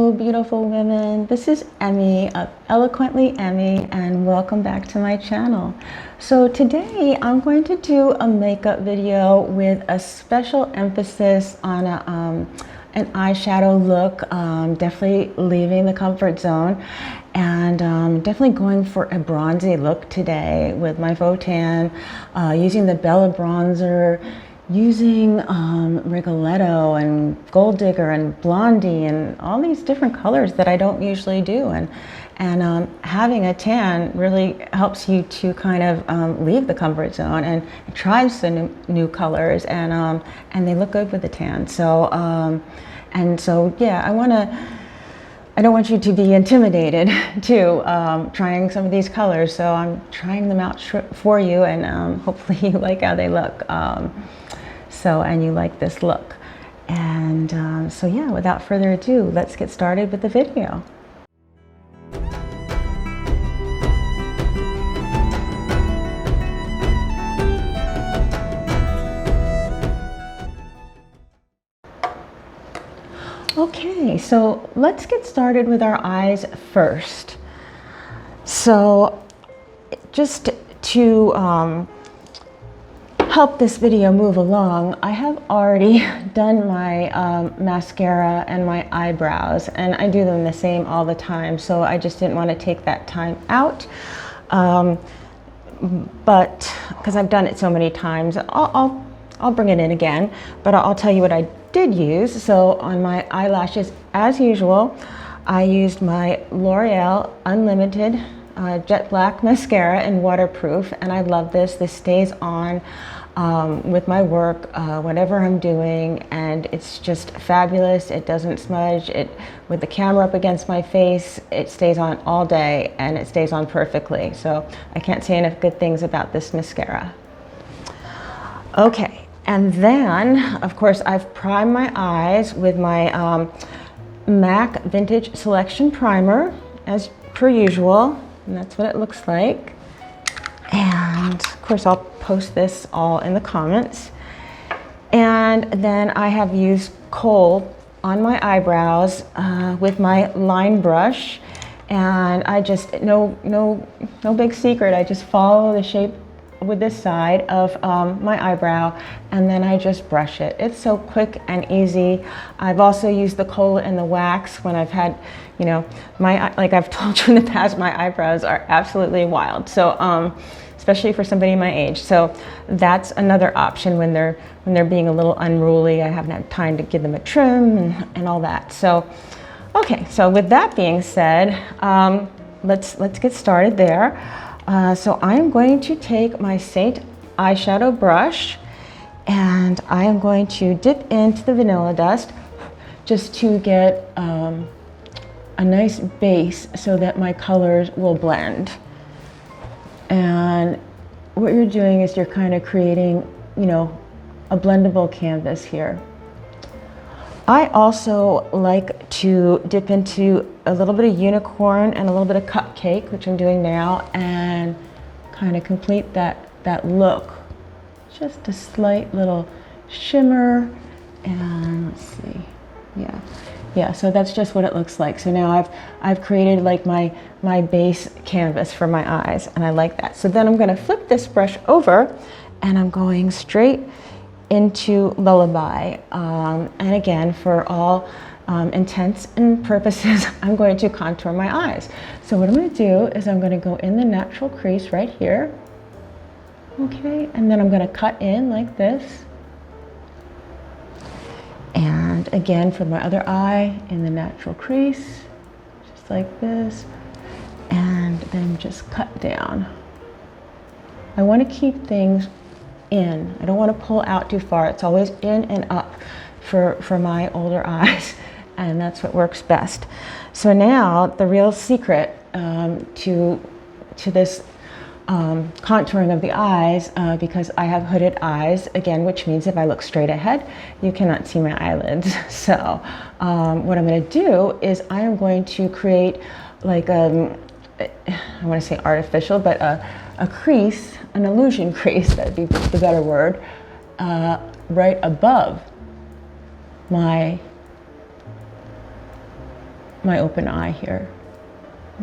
Hello beautiful women, this is Emmie of Eloquently Emmie and welcome back to my channel. So today I'm going to do a makeup video with a special emphasis on an eyeshadow look, definitely leaving the comfort zone and definitely going for a bronzy look today with my faux tan, using the Bella bronzer, using Rigoletto and Gold Digger and Blondie and all these different colors that I don't usually do, and having a tan really helps you to kind of leave the comfort zone and try some new colors, and they look good with the tan. So yeah, I don't want you to be intimidated to trying some of these colors, so I'm trying them out for you, and hopefully you like how they look. And you like this look. And so yeah, without further ado, let's get started with the video. Okay, so let's get started with our eyes first. So just to help this video move along, I have already done my mascara and my eyebrows, and I do them the same all the time, so I just didn't want to take that time out, but because I've done it so many times, I'll bring it in again, but I'll tell you what I did use. So on my eyelashes, as usual, I used my Loreal Unlimited Jet Black Mascara in waterproof, and I love this. This stays on with my work, whatever I'm doing, and it's just fabulous. It doesn't smudge. With the camera up against my face, it stays on all day, and it stays on perfectly. So I can't say enough good things about this mascara. Okay, and then, of course, I've primed my eyes with my MAC Vintage Selection Primer, as per usual, and that's what it looks like. And of course I'll post this all in the comments. And then I have used kohl on my eyebrows with my line brush, and I just no big secret, I just follow the shape with this side of my eyebrow, and then I just brush it. It's so quick and easy. I've also used the kohl and the wax when I've had, you know, like I've told you in the past, my eyebrows are absolutely wild. So especially for somebody my age. So that's another option when they're being a little unruly. I haven't had time to give them a trim and all that. So okay, so with that being said, let's get started there. So I am going to take my SEINT eyeshadow brush, and I am going to dip into the vanilla dust just to get a nice base so that my colors will blend. And what you're doing is you're kind of creating, you know, a blendable canvas here. I also like to dip into a little bit of unicorn and a little bit of cupcake, which I'm doing now, and kind of complete that look. Just a slight little shimmer, and let's see, yeah, so that's just what it looks like. So now I've created like my base canvas for my eyes, and I like that. So then I'm going to flip this brush over, and I'm going straight into Lullaby, and again, for all intents and purposes, I'm going to contour my eyes. So what I'm going to do is I'm going to go in the natural crease right here, okay, and then I'm going to cut in like this, and again for my other eye in the natural crease, just like this, and then just cut down. I want to keep things in. I don't want to pull out too far. It's always in and up for my older eyes, and that's what works best. So now the real secret to this contouring of the eyes, because I have hooded eyes again, which means if I look straight ahead, you cannot see my eyelids. So what I'm going to do is I am going to create like I want to say artificial, but a crease, an illusion crease, that'd be the better word, right above my my open eye here.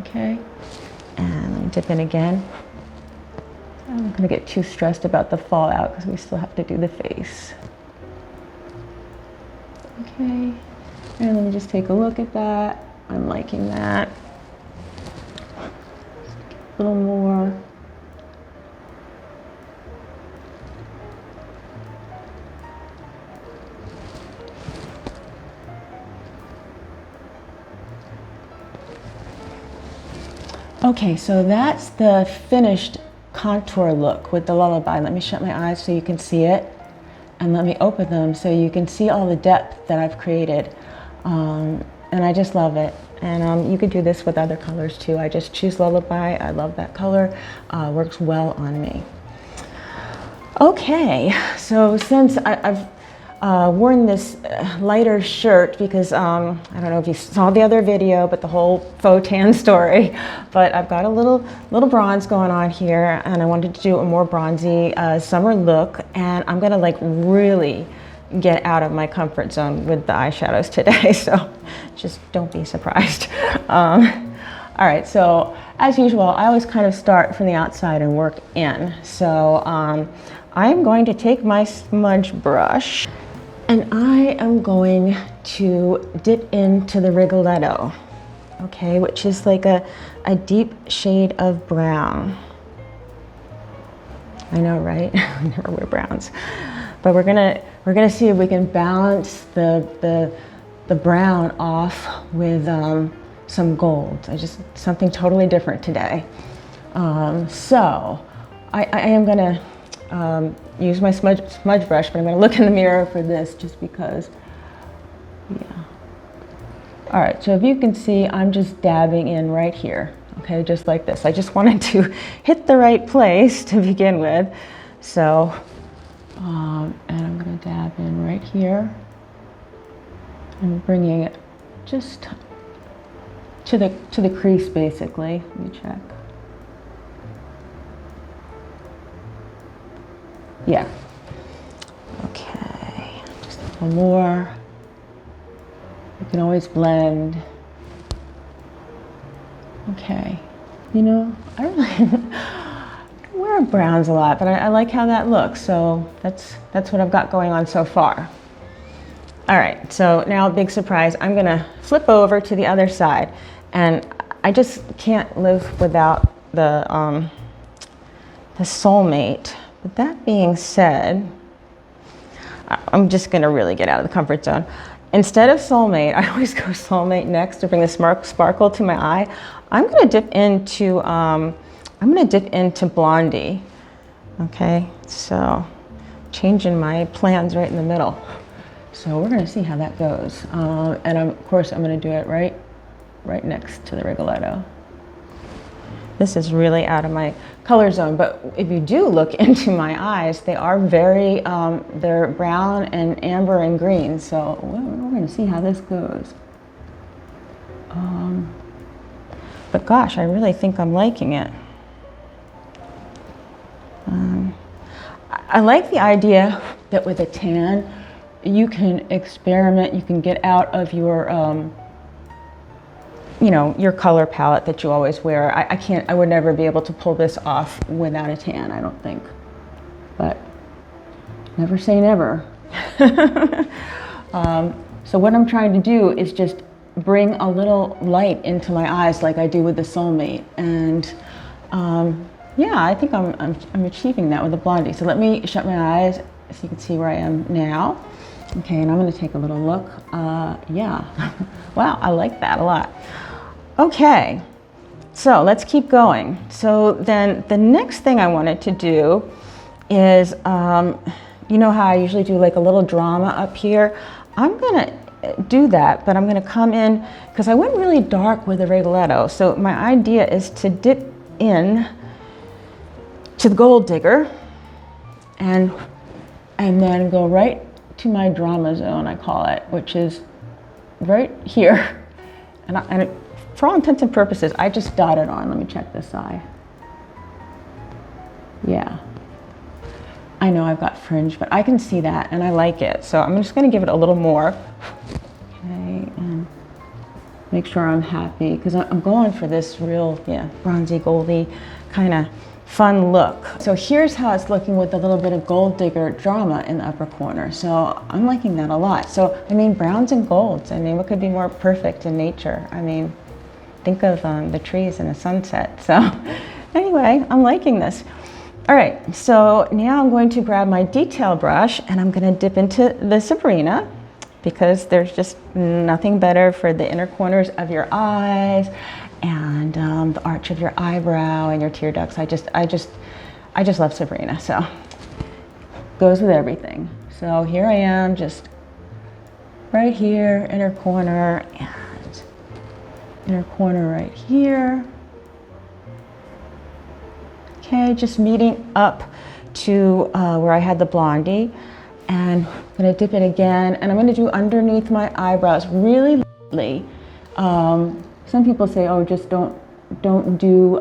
Okay, and let me dip in again. I'm not gonna get too stressed about the fallout because we still have to do the face. Okay, and let me just take a look at that. I'm liking that. A little more. Okay, so that's the finished contour look with the lullaby. Let me shut my eyes so you can see it, and let me open them so you can see all the depth that I've created. And I just love it. And you could do this with other colors too. I just choose lullaby. I love that color. Works well on me. Okay, so since I've worn this lighter shirt because I don't know if you saw the other video, but the whole faux tan story, but I've got a little bronze going on here, and I wanted to do a more bronzy summer look, and I'm gonna like really get out of my comfort zone with the eyeshadows today, so just don't be surprised. All right, so as usual, I always kind of start from the outside and work in. So I'm going to take my smudge brush, and I am going to dip into the Rigoletto, okay, which is like a deep shade of brown. I know, right? I never wear browns. But we're gonna see if we can balance the brown off with some gold. Something totally different today. So I am gonna use my smudge brush, but I'm gonna look in the mirror for this just because, yeah. All right, so if you can see, I'm just dabbing in right here, okay, just like this. I just wanted to hit the right place to begin with. So, and I'm gonna dab in right here and bringing it just to the crease, basically. Let me check. Yeah. Okay. Just a little more. You can always blend. Okay. You know, I really wear browns a lot, but I like how that looks. So that's what I've got going on so far. All right. So now, big surprise. I'm gonna flip over to the other side, and I just can't live without the Soulmate. But that being said, I'm just gonna really get out of the comfort zone. Instead of Soulmate, I always go Soulmate next to bring the sparkle to my eye. I'm gonna dip into Blondie. Okay, so changing my plans right in the middle. So we're gonna see how that goes. And of course, I'm gonna do it right next to the Rigoletto. This is really out of my color zone, but if you do look into my eyes, they are very, they're brown and amber and green, so we're gonna see how this goes. But gosh, I really think I'm liking it. I like the idea that with a tan, you can experiment, you can get out of your, you know, your color palette that you always wear. I would never be able to pull this off without a tan, I don't think. But never say never. So what I'm trying to do is just bring a little light into my eyes like I do with the Soulmate. And yeah, I think I'm achieving that with the Blondie. So let me shut my eyes so you can see where I am now. Okay, and I'm gonna take a little look. Yeah, wow, I like that a lot. Okay, so let's keep going. So then the next thing I wanted to do is, you know how I usually do like a little drama up here? I'm gonna do that, but I'm gonna come in, because I went really dark with the Rigoletto. So my idea is to dip in to the Gold Digger and then go right to my drama zone, I call it, which is right here. And for all intents and purposes, I just dotted on. Let me check this eye. Yeah. I know I've got fringe, but I can see that and I like it. So I'm just gonna give it a little more. Okay, and make sure I'm happy, because I'm going for this real, yeah, bronzy, goldy kind of fun look. So here's how it's looking with a little bit of gold digger drama in the upper corner. So I'm liking that a lot. So, I mean, browns and golds, I mean, what could be more perfect in nature? I mean, think of the trees and the sunset. So anyway, I'm liking this. All right, so now I'm going to grab my detail brush and I'm going to dip into the Sabrina, because there's just nothing better for the inner corners of your eyes and the arch of your eyebrow and your tear ducts. I just love Sabrina, so goes with everything. So here I am, just right here, inner corner, and inner corner right here. Okay, just meeting up to where I had the blondie, and I'm gonna dip it again, and I'm gonna do underneath my eyebrows really lightly. Some people say, oh, just don't do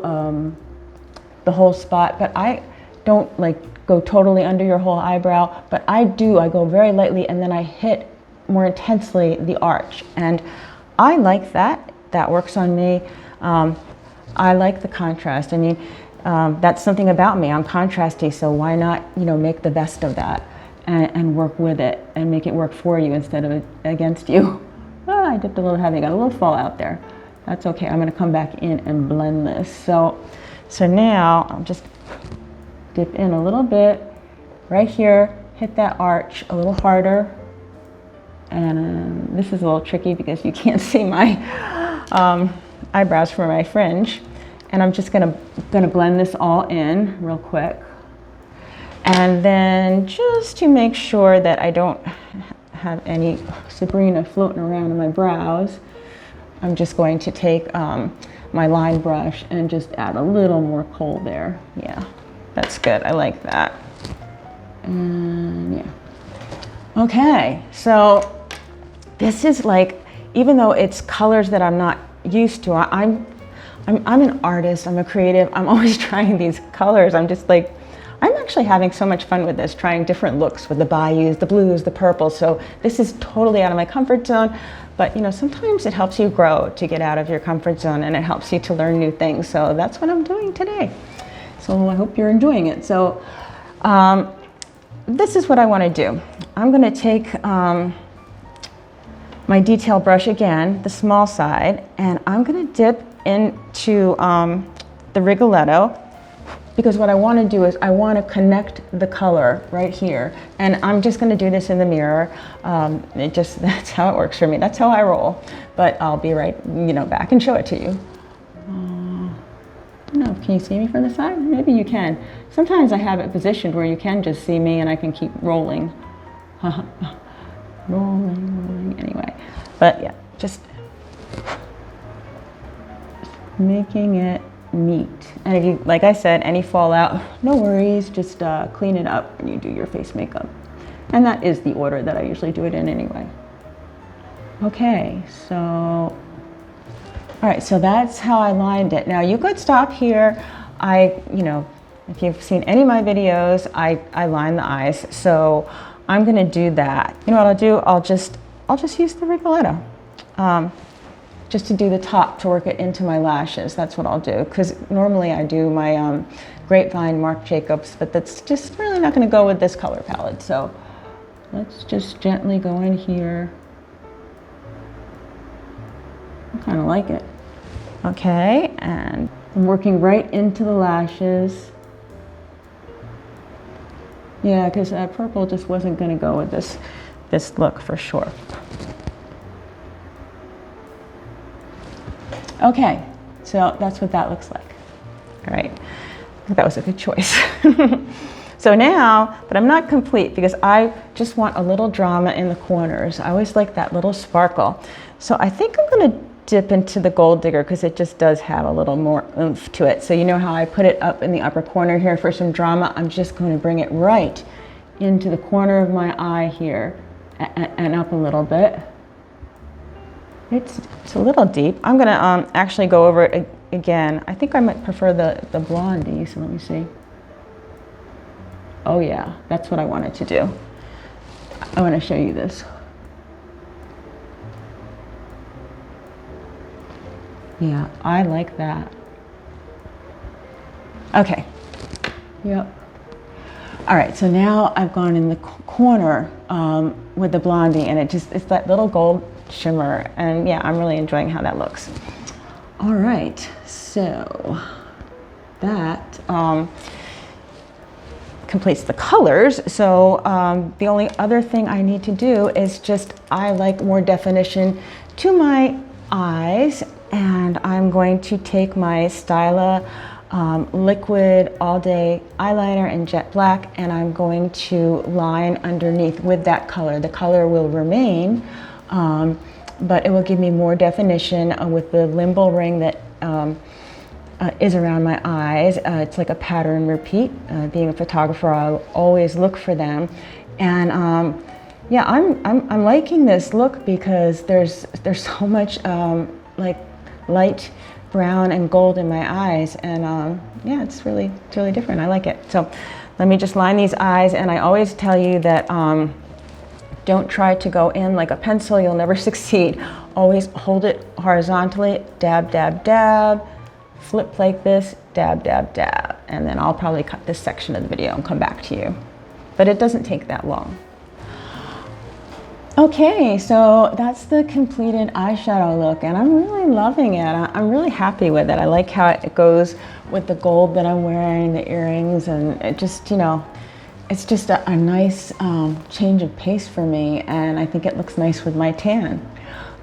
the whole spot, but I don't like go totally under your whole eyebrow, but I go very lightly, and then I hit more intensely the arch, and I like that. That works on me. I like the contrast. I mean, that's something about me. I'm contrasty, so why not, you know, make the best of that and work with it and make it work for you instead of against you. I dipped a little heavy, got a little fallout there. That's okay. I'm gonna come back in and blend this. So now I'll just dip in a little bit right here, hit that arch a little harder. And this is a little tricky because you can't see my eyebrows for my fringe. And I'm just gonna blend this all in real quick. And then just to make sure that I don't have any Sabrina floating around in my brows, I'm just going to take my line brush and just add a little more kohl there. Yeah, that's good. I like that. And yeah. Okay, so this is like, even though it's colors that I'm not used to, I'm an artist, I'm a creative, I'm always trying these colors. I'm just like, I'm actually having so much fun with this, trying different looks with the bayous, the blues, the purples. So this is totally out of my comfort zone, but you know, sometimes it helps you grow to get out of your comfort zone, and it helps you to learn new things. So that's what I'm doing today. So I hope you're enjoying it. So this is what I want to do. I'm going to take my detail brush again, the small side, and I'm going to dip into the Rigoletto, because what I want to do is I want to connect the color right here, and I'm just going to do this in the mirror. That's how it works for me. That's how I roll. But I'll be right, you know, back and show it to you. I don't know, can you see me from the side? Maybe you can. Sometimes I have it positioned where you can just see me and I can keep rolling. rolling, anyway. But yeah, just making it neat. And if you, like I said, any fallout, no worries, just clean it up when you do your face makeup. And that is the order that I usually do it in anyway. Okay, so, all right, so that's how I lined it. Now you could stop here. You know, if you've seen any of my videos, I line the eyes. So I'm gonna do that. You know what I'll do? I'll just use the Rigoletto. Just to do the top, to work it into my lashes. That's what I'll do, because normally I do my Grapevine Marc Jacobs, but that's just really not going to go with this color palette. So let's just gently go in here. I kind of like it. Okay, and I'm working right into the lashes. Yeah, because that purple just wasn't going to go with this look for sure. Okay, so that's what that looks like. All right, I think that was a good choice. So now, but I'm not complete because I just want a little drama in the corners. I always like that little sparkle. So I think I'm gonna dip into the Gold Digger because it just does have a little more oomph to it. So you know how I put it up in the upper corner here for some drama? I'm just going to bring it right into the corner of my eye here and up a little bit. It's a little deep. I'm gonna actually go over it again. I think I might prefer the blondie, so let me see. Oh yeah, that's what I wanted to do. I want to show you this. Yeah, I like that. Okay. Yep. All right, so now I've gone in the corner with the blondie, and it's that little gold shimmer, and yeah, I'm really enjoying how that looks. All right, so that completes the colors. So the only other thing I need to do is I like more definition to my eyes, and I'm going to take my Styla liquid all day eyeliner in jet black, and I'm going to line underneath with that color. The color will remain, but it will give me more definition with the limbo ring that is around my eyes. It's like a pattern repeat. Being a photographer, I'll always look for them, and yeah, I'm liking this look because there's so much like light brown and gold in my eyes, and yeah, it's really different. I like it. So let me just line these eyes, and I always tell you that don't try to go in like a pencil. You'll never succeed. Always hold it horizontally, dab, dab, dab, flip like this, dab, dab, dab, and then I'll probably cut this section of the video and come back to you. But it doesn't take that long. Okay, so that's the completed eyeshadow look, and I'm really loving it. I'm really happy with it. I like how it goes with the gold that I'm wearing, the earrings, and it just, you know, it's just a nice change of pace for me, and I think it looks nice with my tan.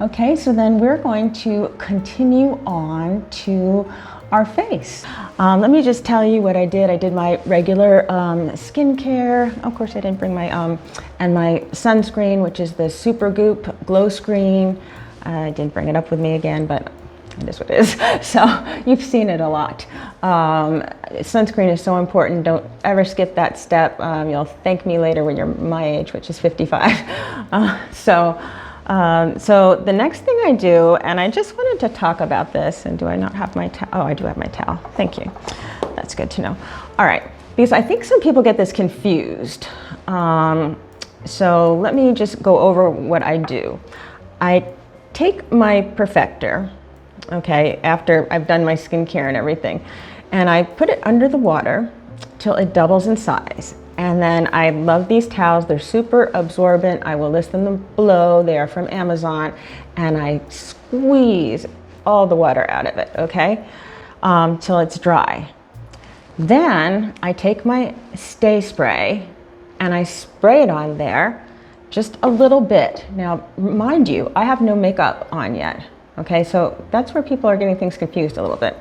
Okay, so then we're going to continue on to our face. Let me just tell you what I did. I did my regular skincare. Of course, I didn't bring my, and my sunscreen, which is the Super Goop Glow Screen. I didn't bring it up with me again, but it is what it is. So you've seen it a lot. Sunscreen is so important. Don't ever skip that step. You'll thank me later when you're my age, which is 55. So the next thing I do, and I just wanted to talk about this, and do I not have my towel? Oh, I do have my towel. Thank you. That's good to know. All right, because I think some people get this confused. So let me just go over what I do. I take my Perfector, okay, after I've done my skincare and everything, and I put it under the water till it doubles in size. And then I love these towels. They're super absorbent. I will list them below. They are from Amazon. And I squeeze all the water out of it, okay, till it's dry. Then I take my Stay Spray and I spray it on there just a little bit. Now, mind you, I have no makeup on yet, okay? So that's where people are getting things confused a little bit.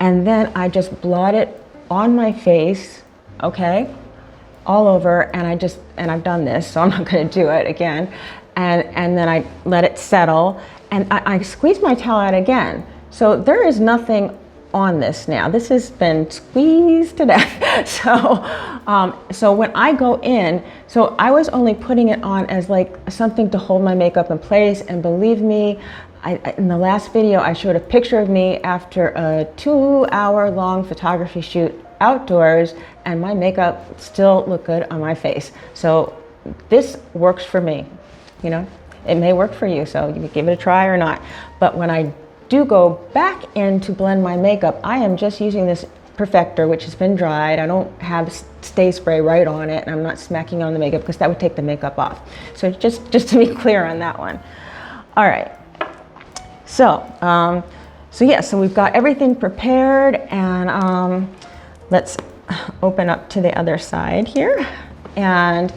And then I just blot it on my face, okay? All over, and I've done this, so I'm not going to do it again. And then I let it settle, and I squeeze my towel out again. So there is nothing on this now. This has been squeezed to death. So when I go in, so I was only putting it on as like something to hold my makeup in place, and believe me, in the last video I showed a picture of me after a 2-hour-long photography shoot outdoors, and my makeup still looked good on my face. So this works for me. You know, it may work for you, so you can give it a try or not. But when I do go back in to blend my makeup, I am just using this Perfector, which has been dried. I don't have Stay Spray right on it, and I'm not smacking on the makeup because that would take the makeup off. So just to be clear on that one. All right. So yeah, so we've got everything prepared, and let's open up to the other side here. And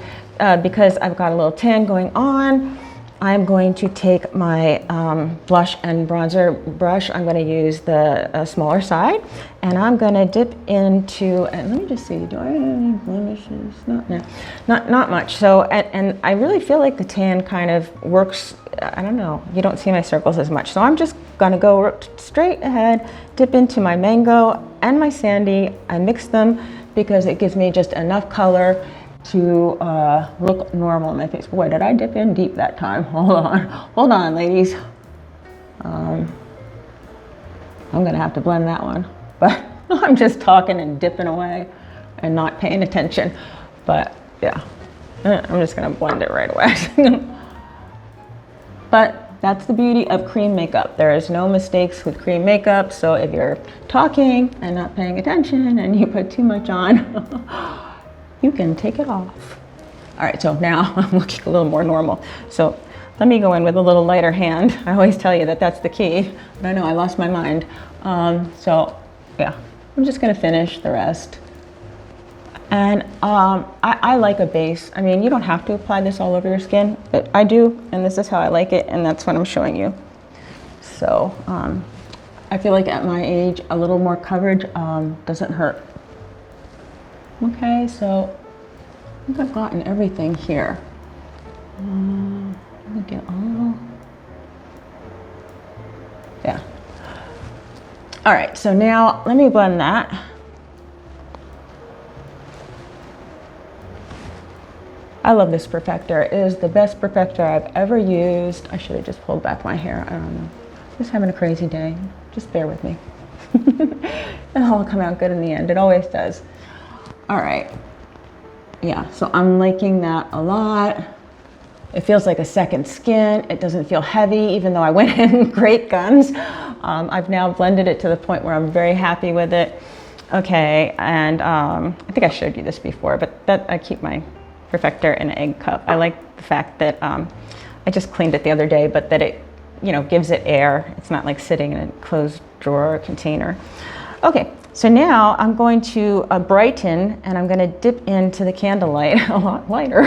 because I've got a little tan going on, I'm going to take my blush and bronzer brush. I'm going to use the smaller side, and I'm going to dip into, and let me just see, do I have any blemishes? Not much. So, and I really feel like the tan kind of works. I don't know, you don't see my circles as much. So I'm just going to go straight ahead, dip into my mango and my sandy. I mix them because it gives me just enough color to look normal on my face. Boy, did I dip in deep that time. Hold on, ladies. I'm gonna have to blend that one, but I'm just talking and dipping away and not paying attention. But yeah, I'm just gonna blend it right away. But That's the beauty of cream makeup. There is no mistakes with cream makeup. So if you're talking and not paying attention and you put too much on, you can take it off. All right, so now I'm looking a little more normal. So let me go in with a little lighter hand. I always tell you that that's the key, but I know I lost my mind. So yeah, I'm just gonna finish the rest. And I like a base. I mean, you don't have to apply this all over your skin, but I do, and this is how I like it, and that's what I'm showing you. So I feel like at my age, a little more coverage doesn't hurt. Okay, so I think I've gotten everything here. Let me get all, yeah. All right, so now let me blend that. I love this Perfector. It is the best Perfector I've ever used. I should have just pulled back my hair. I don't know. Just having a crazy day. Just bear with me. It'll all come out good in the end. It always does. All right. Yeah, so I'm liking that a lot. It feels like a second skin. It doesn't feel heavy, even though I went in great guns. I've now blended it to the point where I'm very happy with it. Okay, and I think I showed you this before, but that I keep my Perfector in an egg cup. I like the fact that I just cleaned it the other day, but that it, you know, gives it air. It's not like sitting in a closed drawer or container. Okay, so now I'm going to brighten, and I'm going to dip into the candlelight a lot lighter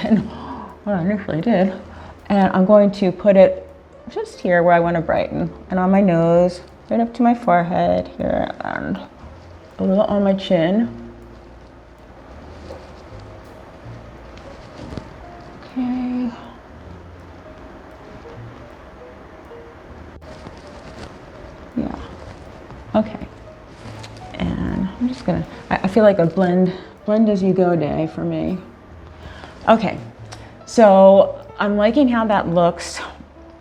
than what I initially did. And I'm going to put it just here where I want to brighten, and on my nose, right up to my forehead here, and a little on my chin. Okay. Yeah. Okay. And I'm just gonna, I feel like a blend as you go day for me. Okay. So I'm liking how that looks.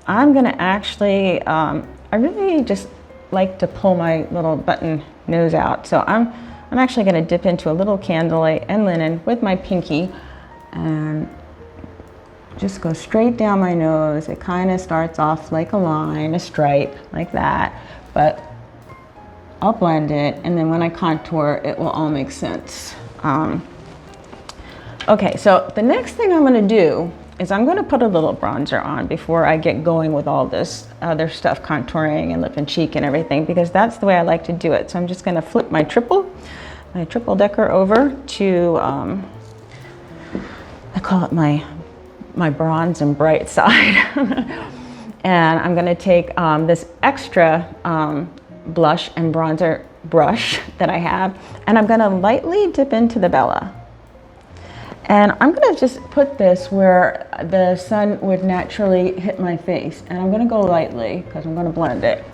I'm gonna actually, I really just like to pull my little button nose out. So I'm actually gonna dip into a little candlelight and linen with my pinky and just go straight down my nose. It kind of starts off like a line, a stripe, like that, but I'll blend it, and then when I contour, it will all make sense. Okay, so the next thing I'm gonna do is I'm gonna put a little bronzer on before I get going with all this other stuff, contouring and lip and cheek and everything, because that's the way I like to do it. So I'm just gonna flip my triple decker over to, I call it my bronze and bright side. And I'm gonna take this extra blush and bronzer brush that I have, and I'm gonna lightly dip into the Bella. And I'm gonna just put this where the sun would naturally hit my face. And I'm gonna go lightly because I'm gonna blend it.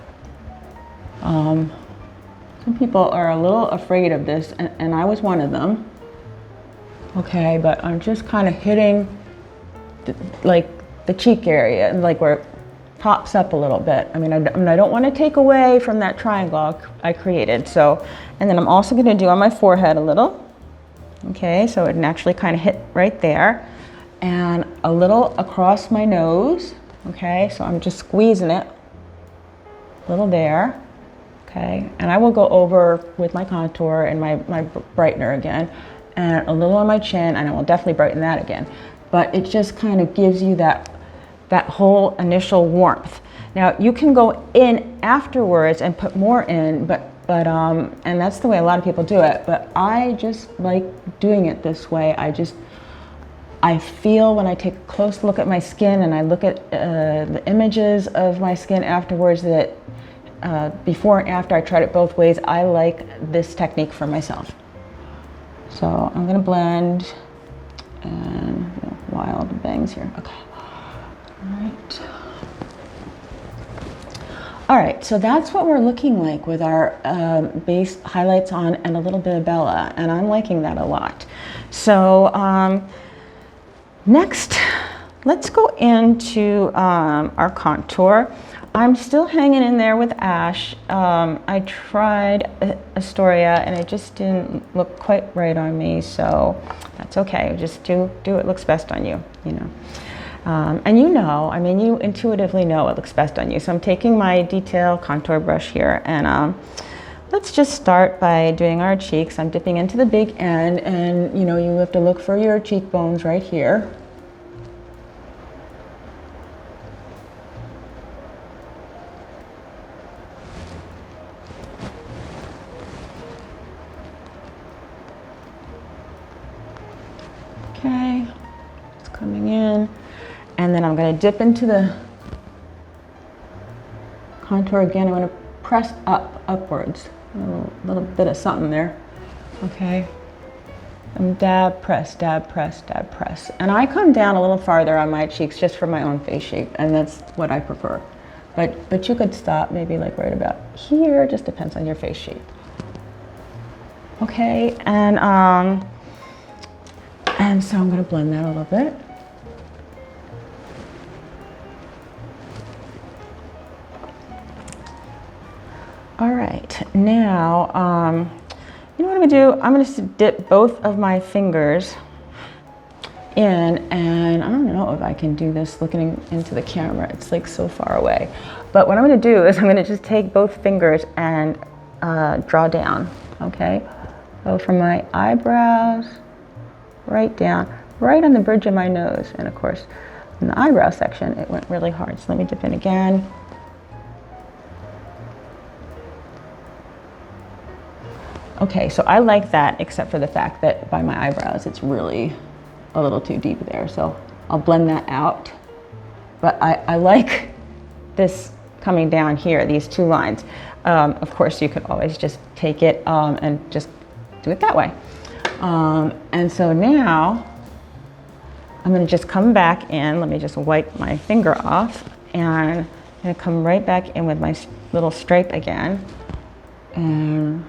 Some people are a little afraid of this, and I was one of them. Okay, but I'm just kind of hitting like the cheek area, and like where it pops up a little bit. I mean, I don't want to take away from that triangle I created. So, and then I'm also going to do on my forehead a little. Okay, so it naturally kind of hit right there, and a little across my nose. Okay, so I'm just squeezing it a little there. Okay, and I will go over with my contour and my brightener again, and a little on my chin, and I will definitely brighten that again. But it just kind of gives you that whole initial warmth. Now you can go in afterwards and put more in, but and that's the way a lot of people do it. But I just like doing it this way. I feel when I take a close look at my skin and I look at the images of my skin afterwards that before and after I tried it both ways, I like this technique for myself. So I'm gonna blend and wild bangs here. Okay. All right, so that's what we're looking like with our base highlights on and a little bit of Bella, and I'm liking that a lot. So next, let's go into our contour. I'm still hanging in there with Ash. I tried Astoria and it just didn't look quite right on me, so that's okay. Just do what looks best on you, you know. And you know, I mean, you intuitively know what looks best on you. So I'm taking my detail contour brush here, and let's just start by doing our cheeks. I'm dipping into the big end, and you know, you have to look for your cheekbones right here. Okay, it's coming in. And then I'm going to dip into the contour again. I'm going to press upwards. A little bit of something there. Okay. And dab, press, dab, press, dab, press. And I come down a little farther on my cheeks just for my own face shape, and that's what I prefer. But you could stop maybe like right about here. Just depends on your face shape. Okay, and so I'm going to blend that a little bit. All right, now, you know what I'm gonna do? I'm gonna dip both of my fingers in, and I don't know if I can do this looking into the camera. It's like so far away. But what I'm gonna do is I'm gonna just take both fingers and draw down, okay? So from my eyebrows, right down, right on the bridge of my nose. And of course, in the eyebrow section, it went really hard. So let me dip in again. Okay, so I like that, except for the fact that by my eyebrows, it's really a little too deep there. So I'll blend that out. But I like this coming down here, these two lines. Of course, you could always just take it and just do it that way. And so now I'm gonna just come back in. Let me just wipe my finger off, and I'm gonna come right back in with my little stripe again. And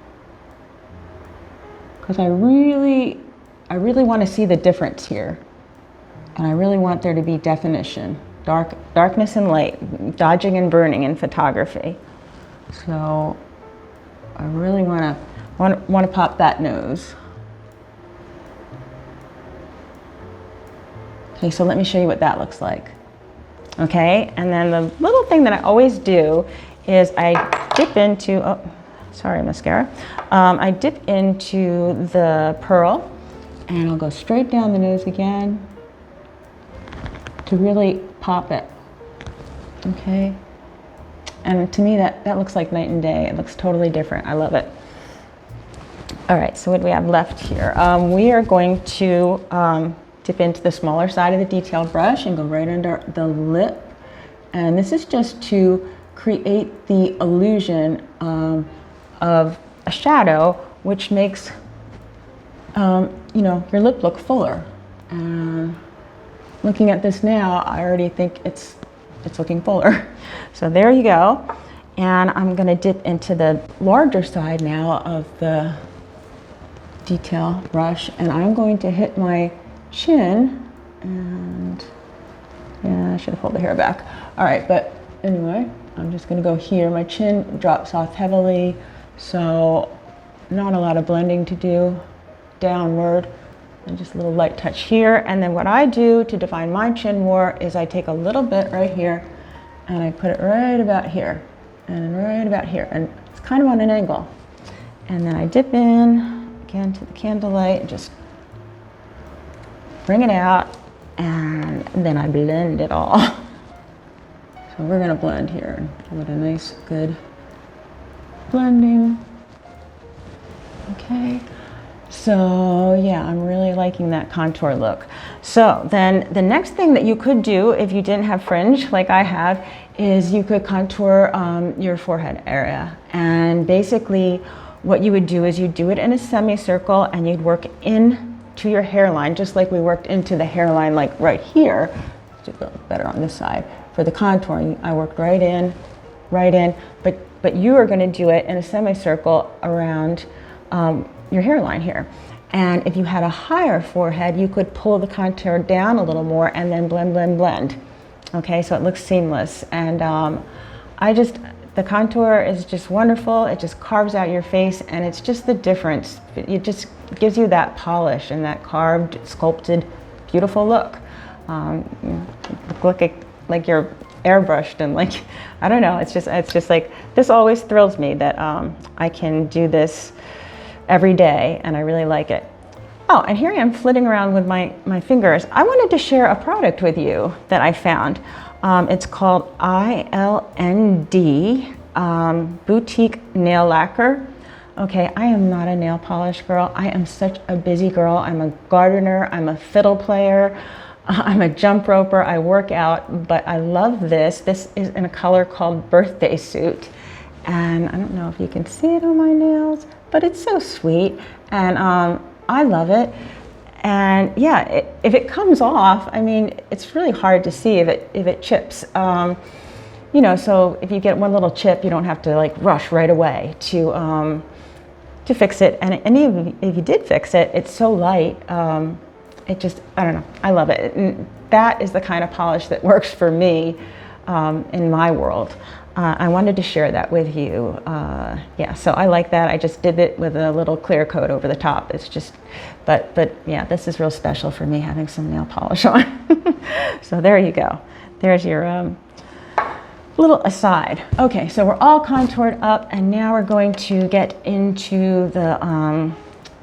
because I really want to see the difference here. And I really want there to be definition, darkness and light, dodging and burning in photography. So I really want to pop that nose. Okay, so let me show you what that looks like. Okay, and then the little thing that I always do is I dip into, oh, sorry, mascara. I dip into the pearl, and I'll go straight down the nose again to really pop it. Okay, and to me that looks like night and day. It looks totally different. I love it. All right, so what do we have left here? We are going to dip into the smaller side of the detailed brush and go right under the lip, and this is just to create the illusion of a shadow, which makes you know, your lip look fuller. And looking at this now, I already think it's looking fuller. So there you go. And I'm gonna dip into the larger side now of the detail brush, and I'm going to hit my chin, and yeah, I should have pulled the hair back. All right, but anyway, I'm just gonna go here. My chin drops off heavily, so not a lot of blending to do downward, and just a little light touch here. And then what I do to define my chin more is I take a little bit right here and I put it right about here and right about here, and it's kind of on an angle. And then I dip in again to the candlelight and just bring it out, and then I blend it all. So we're gonna blend here and give it a nice, good blending. Okay, so yeah, I'm really liking that contour look. So then the next thing that you could do if you didn't have fringe like I have is you could contour your forehead area. And basically what you would do is you do it in a semicircle, and you'd work in to your hairline, just like we worked into the hairline, like right here. Do a little better on this side. For the contouring, I worked right in, but you are gonna do it in a semicircle around your hairline here. And if you had a higher forehead, you could pull the contour down a little more and then blend, blend, blend. Okay, so it looks seamless. And the contour is just wonderful. It just carves out your face, and it's just the difference. It just gives you that polish and that carved, sculpted, beautiful look. Look like you're airbrushed and like, I don't know, it's just like, this always thrills me that I can do this every day, and I really like it. Oh, and here I am flitting around with my fingers. I wanted to share a product with you that I found. It's called ILND Boutique Nail Lacquer. Okay, I am not a nail polish girl. I am such a busy girl. I'm a gardener, I'm a fiddle player, I'm a jump roper, I work out, but I love this. This is in a color called Birthday Suit. And I don't know if you can see it on my nails, but it's so sweet. And I love it. And yeah, if it comes off, I mean, it's really hard to see if it chips. You know, so if you get one little chip, you don't have to like rush right away to fix it. And even if you did fix it, it's so light. It just, I don't know, I love it. And that is the kind of polish that works for me in my world. I wanted to share that with you. Yeah, so I like that. I just did it with a little clear coat over the top. It's just, but yeah, this is real special for me, having some nail polish on. So there you go. There's your little aside. Okay, so we're all contoured up, and now we're going to get into the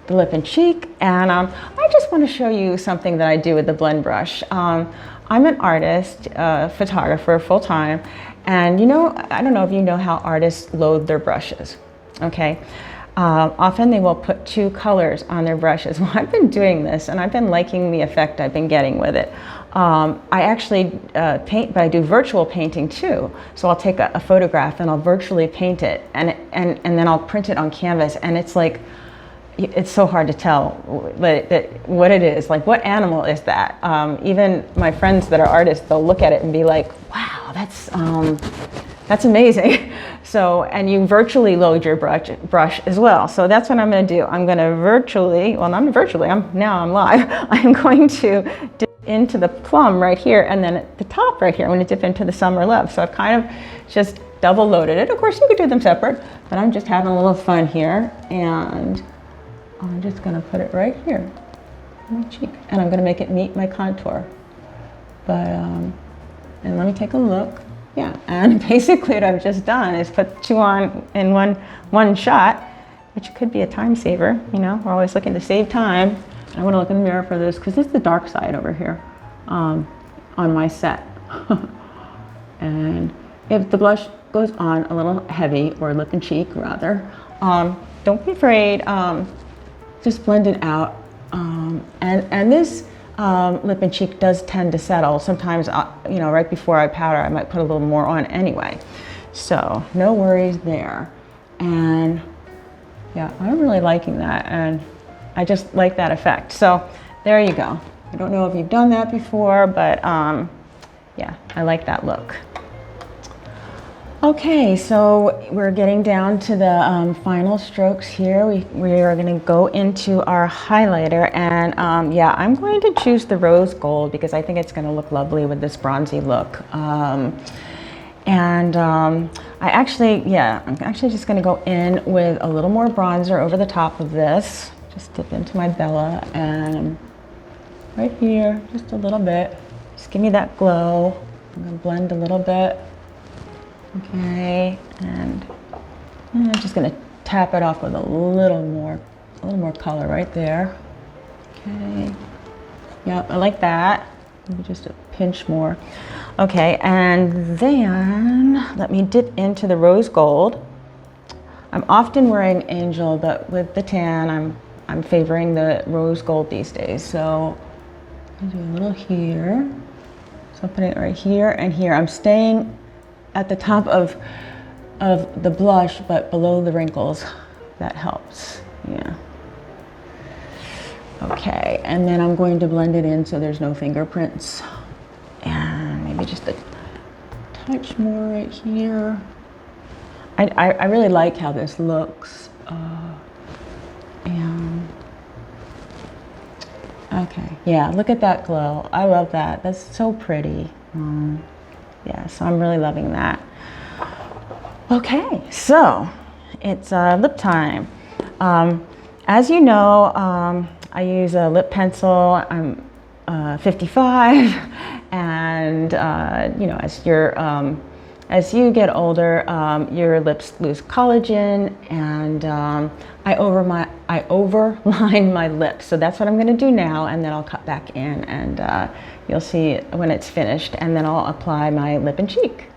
lip and cheek. And I just want to show you something that I do with the blend brush. I'm an artist, photographer full-time, and you know, I don't know if you know how artists load their brushes, okay? Often they will put two colors on their brushes. Well, I've been doing this, and I've been liking the effect I've been getting with it. I actually paint, but I do virtual painting too. So I'll take a photograph and I'll virtually paint it, and then I'll print it on canvas, and it's like, it's so hard to tell what it is. Like, what animal is that? Even my friends that are artists, they'll look at it and be like, wow, that's amazing. So, and you virtually load your brush as well. So that's what I'm going to do. I'm going to virtually, well, not virtually, now I'm live. I'm going to dip into the plum right here, and then at the top right here, I'm going to dip into the Summer Love. So I've kind of just double loaded it. Of course, you could do them separate, but I'm just having a little fun here, and I'm just going to put it right here on my cheek, and I'm going to make it meet my contour. But and let me take a look. Yeah, and basically what I've just done is put two on in one shot, which could be a time saver. You know, we're always looking to save time. I want to look in the mirror for this, because this is the dark side over here on my set. And if the blush goes on a little heavy, or lip and cheek rather, don't be afraid. Just blend it out. And this lip and cheek does tend to settle. Sometimes, you know, right before I powder, I might put a little more on anyway. So no worries there. And yeah, I'm really liking that. And I just like that effect. So there you go. I don't know if you've done that before, but yeah, I like that look. Okay, so we're getting down to the final strokes here. We are going to go into our highlighter, and yeah, I'm going to choose the rose gold because I think it's going to look lovely with this bronzy look. I'm actually just going to go in with a little more bronzer over the top of this. Just dip into my Bella, and right here, just a little bit. Just give me that glow. I'm going to blend a little bit. Okay, and I'm just going to tap it off with a little more color right there. Okay, yeah, I like that. Maybe just a pinch more. Okay, and then let me dip into the rose gold. I'm often wearing Angel, but with the tan, I'm favoring the rose gold these days. So I'll do a little here. So I'm putting it right here and here. I'm staying at the top of the blush, but below the wrinkles. That helps, yeah. Okay, and then I'm going to blend it in so there's no fingerprints. And maybe just a touch more right here. I really like how this looks. And okay, yeah, look at that glow. I love that. That's so pretty. Yeah, so I'm really loving that. Okay, so it's lip time. As you know, I use a lip pencil. 55, and you know, as you get older, your lips lose collagen, and I overline my lips. So that's what I'm going to do now, and then I'll cut back in, and you'll see when it's finished, and then I'll apply my lip and cheek.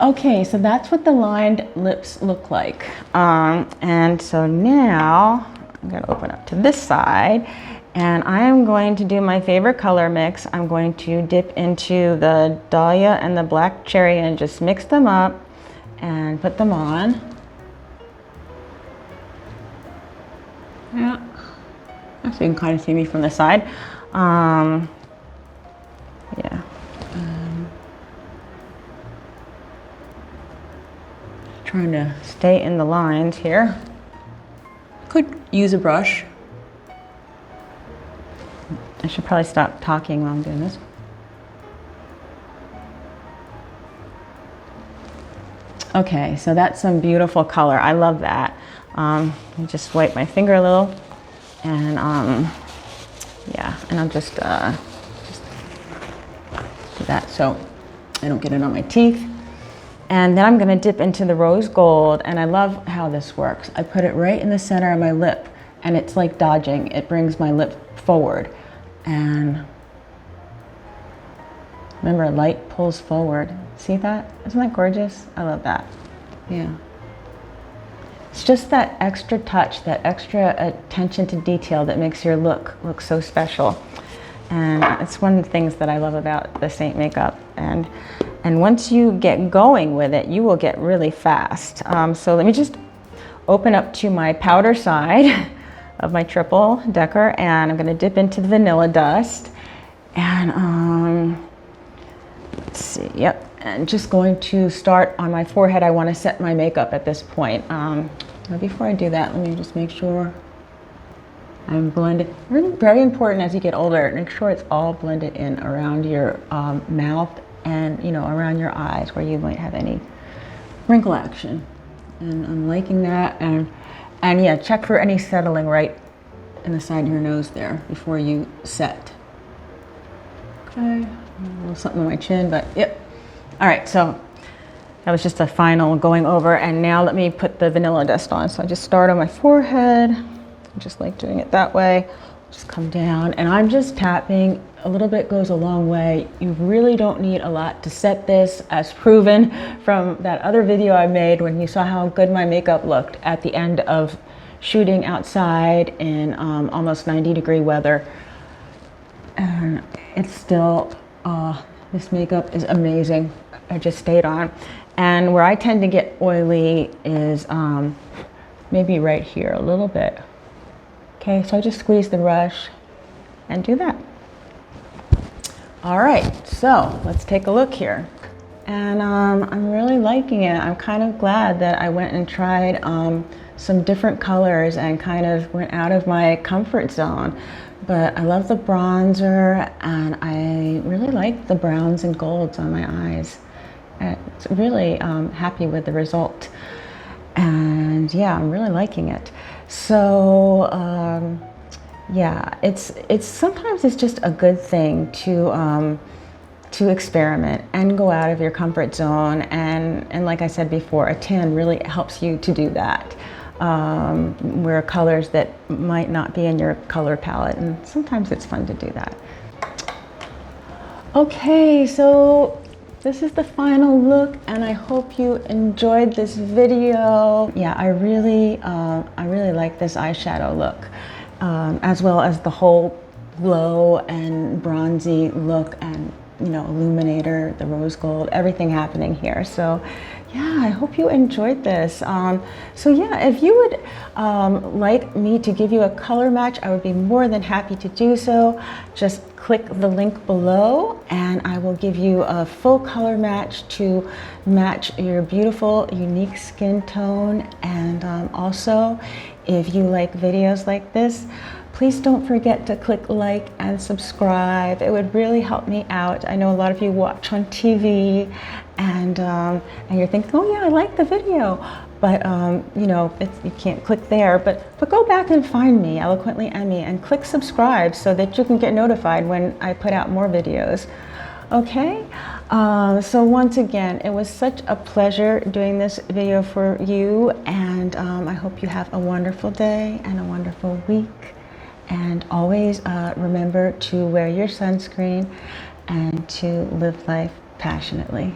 Okay, so that's what the lined lips look like. And so now I'm going to open up to this side, and I am going to do my favorite color mix. I'm going to dip into the Dahlia and the Black Cherry and just mix them up and put them on. Yeah, so you can kind of see me from the side. Yeah. Trying to stay in the lines here. Could use a brush. I should probably stop talking while I'm doing this. Okay, so that's some beautiful color. I love that. Let me just wipe my finger a little, and yeah, and I'll just do that so I don't get it on my teeth. And then I'm going to dip into the rose gold, and I love how this works. I put it right in the center of my lip, and it's like dodging. It brings my lip forward, and remember, light pulls forward. See that? Isn't that gorgeous? I love that. Yeah. It's just that extra touch, that extra attention to detail that makes your look so special. And it's one of the things that I love about the SEINT makeup. And once you get going with it, you will get really fast. So let me just open up to my powder side of my triple decker, and I'm gonna dip into the vanilla dust. And let's see, yep. And just going to start on my forehead. I wanna set my makeup at this point. Before I do that, let me just make sure I'm blended. Really very important as you get older, make sure it's all blended in around your mouth and, you know, around your eyes where you might have any wrinkle action. And I'm liking that. And yeah, check for any settling right in the side of your nose there before you set. Okay, a little something on my chin, but yep. All right, so that was just a final going over, and now let me put the vanilla dust on. So I just start on my forehead. I just like doing it that way. Just come down, and I'm just tapping. A little bit goes a long way. You really don't need a lot to set this, as proven from that other video I made when you saw how good my makeup looked at the end of shooting outside in almost 90-degree weather. And it's still, this makeup is amazing. I just stayed on. And where I tend to get oily is maybe right here a little bit. Okay, so I just squeeze the brush and do that. All right, so let's take a look here. And I'm really liking it. I'm kind of glad that I went and tried some different colors and kind of went out of my comfort zone. But I love the bronzer, and I really like the browns and golds on my eyes. It's really happy with the result. And yeah, I'm really liking it. So yeah, it's sometimes it's just a good thing to experiment and go out of your comfort zone. And like I said before, a tan really helps you to do that. Wear colors that might not be in your color palette, and sometimes it's fun to do that. Okay, so this is the final look, and I hope you enjoyed this video. Yeah, I really like this eyeshadow look, as well as the whole glow and bronzy look, and you know, illuminator, the rose gold, everything happening here. So yeah, I hope you enjoyed this. So yeah, if you would like me to give you a color match, I would be more than happy to do so. Just click the link below, and I will give you a full color match to match your beautiful, unique skin tone. And also, if you like videos like this, please don't forget to click like and subscribe. It would really help me out. I know a lot of you watch on TV, and you're thinking, oh yeah, I like the video, but you know, you can't click there, but go back and find me, Eloquently Emmie, and click subscribe so that you can get notified when I put out more videos. Okay, so once again, it was such a pleasure doing this video for you, and I hope you have a wonderful day and a wonderful week. And always remember to wear your sunscreen and to live life passionately.